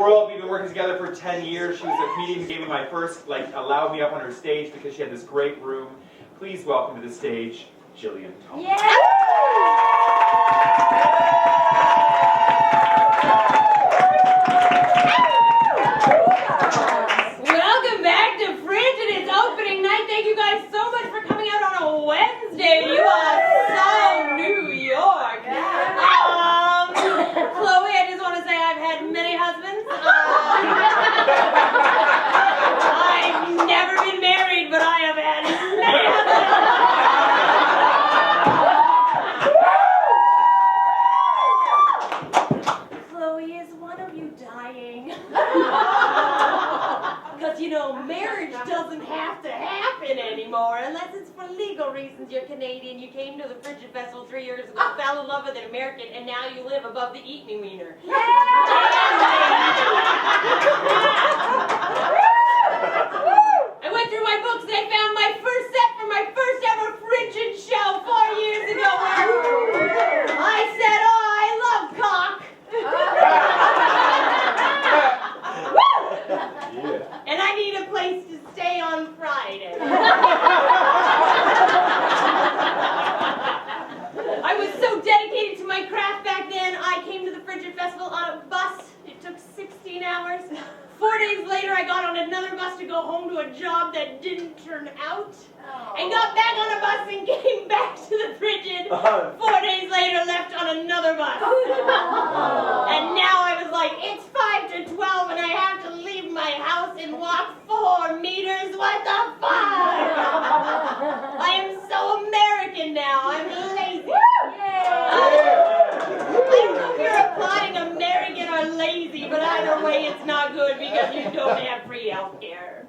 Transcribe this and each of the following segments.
world. We've been working together for 10 years. She was a comedian who gave me my first, allowed me up on her stage because she had this great room. Please welcome to the stage, Jillian. Yeah. Welcome back to Fringe and its opening night. Thank you guys so much for coming out on a Wednesday. You are so New York. Chloe, I just want to say I've had many husbands. I've never been married, but I have had many husbands. Chloe, is one of you dying? Because, you know, marriage doesn't have to happen anymore unless it's for legal reasons. You're Canadian, you came to the Frigid Festival 3 years ago, fell in love with an American, and now you live above the Eat Me Wiener. I went through my books and I found my first set for my first ever Frigid show 4 years ago where I said, oh, I love cock. Yeah. And I need a place to stay on Friday. I was so dedicated to my craft back then, I came to the Frigid Festival on a bus. It took 16 hours. 4 days later, I got on another bus to go home to a job that didn't turn out. And got back on a bus and came back to the Frigid. 4 days later, left on another bus. And now I was like, it's 5 to 12 and I have to leave my house and walk 4 meters. What the fuck? I am so American now. I'm lazy. I don't know if you're applauding American or lazy, but either way it's not good because you don't have free health care.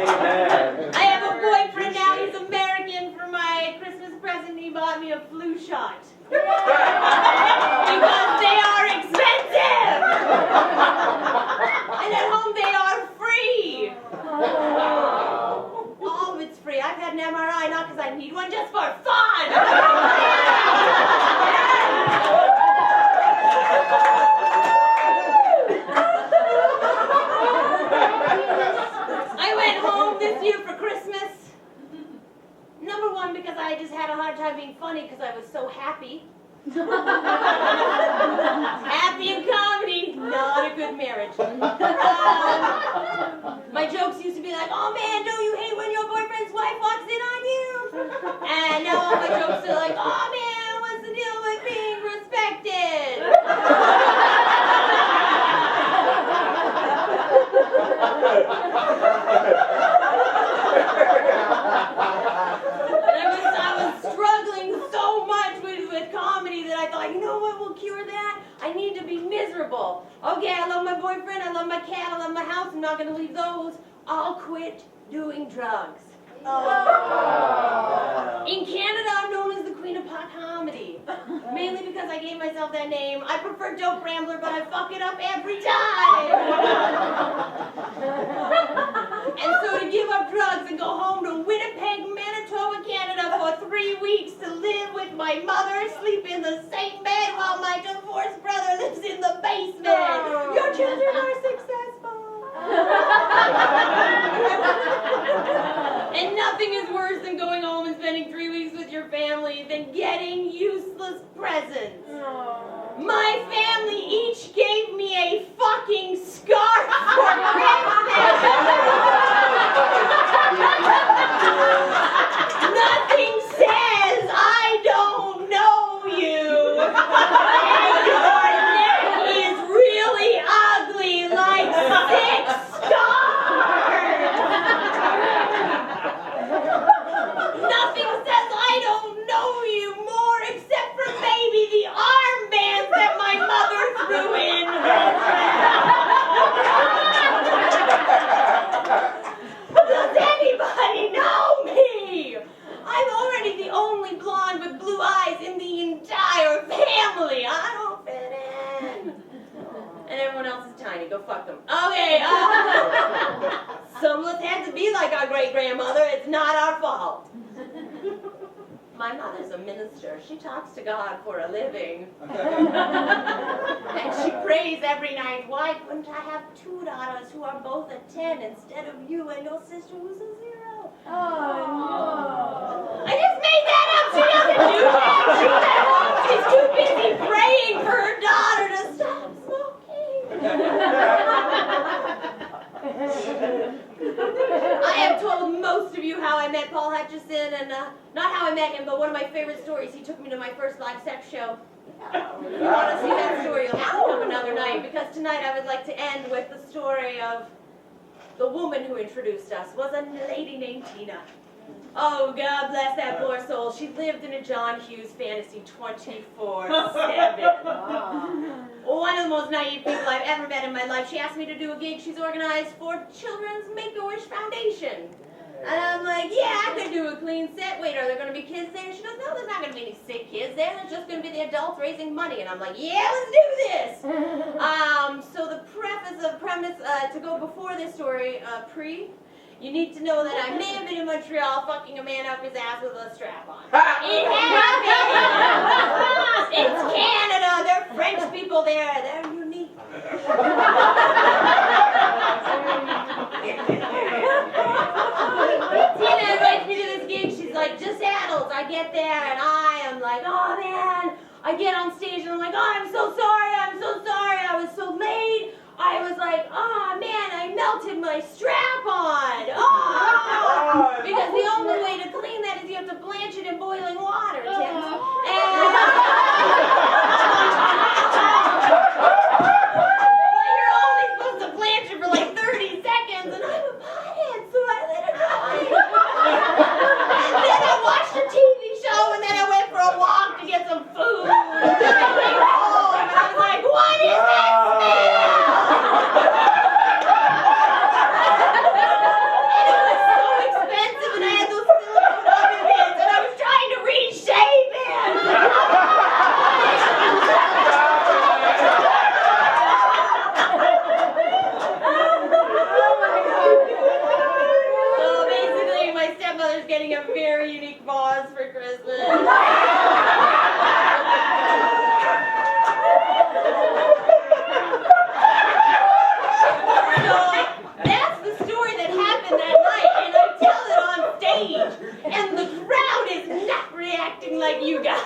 Amen. I have a boyfriend now, he's American. For my Christmas present, he bought me a flu shot. Because they are expensive! And at home they are free! All of it's free. I've had an MRI, not because I need one, just for fun! I went home this year for Christmas. Number one, because I just had a hard time being funny because I was so happy. Happy in comedy, not a good marriage. My jokes used to be like, oh man, don't you hate when your boyfriend's wife walks in on you? And now all my jokes are like, oh man, what's the deal with being respected? I was struggling so much with comedy that I thought, you know what will cure that? I need to be miserable. Okay, I love my boyfriend, I love my cat, I love my house, I'm not going to leave those. I'll quit doing drugs. Oh. In Canada, I'm known as the Queen of Pot Comedy. Mainly because I gave myself that name. I prefer Dope Rambler, but I fuck it up every time. And so to give up drugs and go home to Winnipeg, Manitoba, Canada for 3 weeks to live with my mother, sleep in the same bed while my divorced brother lives in the basement. Your children are successful. And nothing is worse than going home and spending 3 weeks with your family than getting useless presents. My family each gave me a fucking scarf for Christmas. Nothing says I don't know you. And your neck is really ugly like 6 scars. Nothing says I don't know you more except for maybe the armbands that my mother threw in her dress. Does anybody know me? I'm already the only blonde with blue eyes in the entire family. I don't fit in. And everyone else is tiny. Go fuck them. Okay, some of us had to be like our great-grandmother. It's not our fault. My mother's a minister. She talks to God for a living. And she prays every night, why couldn't I have 2 daughters who are both a 10 instead of you and your sister who's a 0? Oh, no. I just made that up. She doesn't do that. She's too busy praying for her daughter to stop smoking. I have told most of you how I met Paul Hutchison, and not how I met him, but one of my favorite stories. He took me to my first live sex show. If you want to see that story, you'll have to come another night, because tonight I would like to end with the story of the woman who introduced us. Was a lady named Tina. Oh, God bless that poor soul. She lived in a John Hughes fantasy 24/7. One of the most naive people I've ever met in my life. She asked me to do a gig she's organized for Children's Make-A-Wish Foundation. And I'm like, yeah, I could do a clean set. Wait, are there going to be kids there? She goes, no, there's not going to be any sick kids there. There's just going to be the adults raising money. And I'm like, yeah, let's do this. So the premise, to go before this story, you need to know that I may have been in Montreal fucking a man up his ass with a strap on. It happened! It's Canada. They're French people there. They're unique. Tina invites me to this gig. She's like, just adults. I get there and I am like, oh man. I get on stage and I'm like, oh, I'm so sorry. I was so late. I was like, oh man, I melted my strap on. Oh! Because the only way to clean that is you have to blanch it in boiling water, Tim. Well, you're only supposed to blanch it for like 30 seconds, and I'm a pothead, so I let it go. And then I watched a TV show, and then I went for a walk to get some food. And I came home, and I was like, what is that smell? And I had those silicone oven mitts, and I was trying to reshape it. So basically, my stepmother's getting a very unique vase for Christmas. And the crowd is not reacting like you guys.